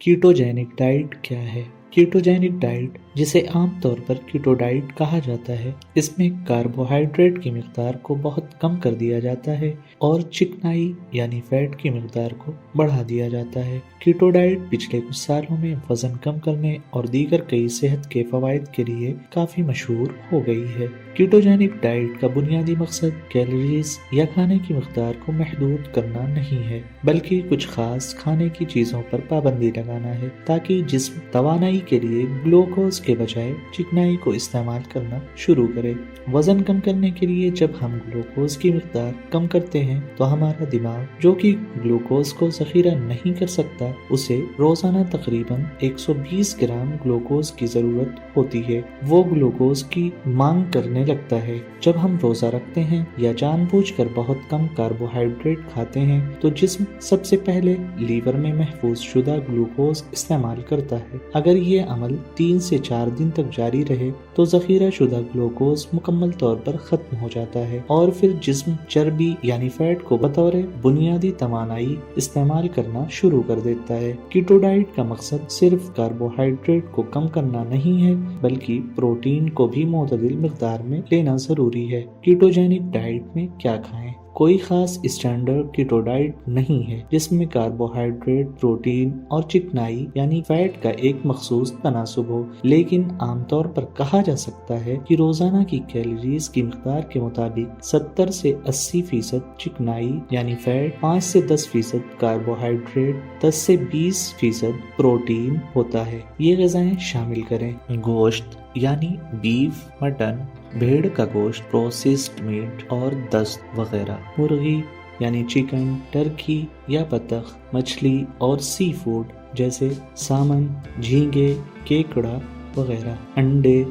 Ketogenic diet क्या है? Ketogenic diet, जिसे आम तौर पर कीटो डाइट कहा जाता है, इसमें कार्बोहाइड्रेट की मिकदार को बहुत कम कर दिया जाता है और चिकनाई यानी फैट की मिकदार को बढ़ा दिया जाता है। कीटो डाइट पिछले कुछ सालों में वजन कम करने और दीगर कई सेहत के फवाइद के लिए काफी मशहूर हो गई है। कीटोजेनिक डाइट का बुनियादी मकसद कैलोरीज या खाने की मिकदार को महदूद करना नहीं है, बल्कि कुछ खास खाने की चीजों पर पाबंदी लगाना है ताकि जिस्म तवानाई के लिए ग्लूकोज के बजाय चिकनाई को इस्तेमाल करना शुरू करे। वजन कम करने के लिए जब हम ग्लूकोज की मिकदार कम करते हैं तो हमारा दिमाग, जो कि ग्लूकोज को जखीरा नहीं कर सकता, उसे रोजाना तकरीबन 120 ग्राम ग्लूकोज की जरूरत होती है। वो ग्लूकोज की मांग करने लगता है। जब हम रोजा रखते हैं या जानबूझकर बहुत कम कार्बोहाइड्रेट खाते हैं तो जिस्म सबसे पहले लीवर में महफूज शुदा ग्लूकोज इस्तेमाल करता है। अगर ये अमल 3 से 4 दिन तक जारी रहे तो जखीरा शुदा ग्लूकोज मुकम्मल तौर पर खत्म हो जाता है और फिर जिस्म चर्बी यानी फैट को बतौर बुनियादी तवानाई इस्तेमाल करना शुरू कर देता है। कीटो डाइट का मकसद सिर्फ कार्बोहाइड्रेट को कम करना नहीं है, बल्कि प्रोटीन को भी मोतदिल मिकदार में लेना जरूरी है। कीटोजेनिक डाइट में क्या खाएं? कोई खास स्टैंडर्ड कीटो डाइट नहीं है जिसमें कार्बोहाइड्रेट, प्रोटीन और चिकनाई यानी फैट का एक मखसूस तनासुब हो, लेकिन आमतौर पर कहा जा सकता है कि रोजाना की कैलोरीज की मिकदार के मुताबिक 70 से 80% चिकनाई यानी फैट, 5 से 10% कार्बोहाइड्रेट, 10 से 20% प्रोटीन होता है। ये ग़िज़ाएं शामिल करें: गोश्त यानी बीफ, मटन, भेड़ का गोश्त, प्रोसेस्ड मीट और दस्त वगैरह, मुर्गी यानी चिकन, टर्की या बतख, मछली और सी फूड जैसे सामन, झींगे, केकड़ा वगैरह, अंडे।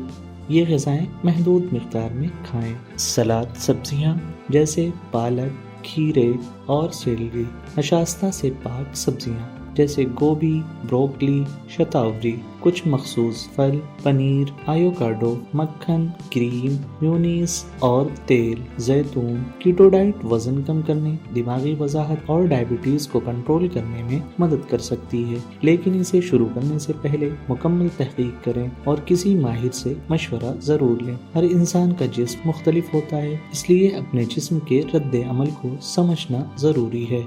ये ग़िज़ाएं महदूद मिक़दार में खाएं। सलाद, सब्जियां जैसे पालक, खीरे और सेलरी, नशास्ता से पाक सब्जियां जैसे गोभी, ब्रोकली, शतावरी, कुछ मखसूस फल, पनीर, एवोकाडो, मक्खन, क्रीम, म्योनीस और तेल, जैतून। कीटो डाइट वजन कम करने, दिमागी वजाहत और डायबिटीज को कंट्रोल करने में मदद कर सकती है, लेकिन इसे शुरू करने से पहले मुकम्मल तहकीक करें और किसी माहिर से मशवरा जरूर लें। हर इंसान का जिस्म मुख्तलिफ होता है, इसलिए अपने जिस्म के रद्द अमल को समझना जरूरी है।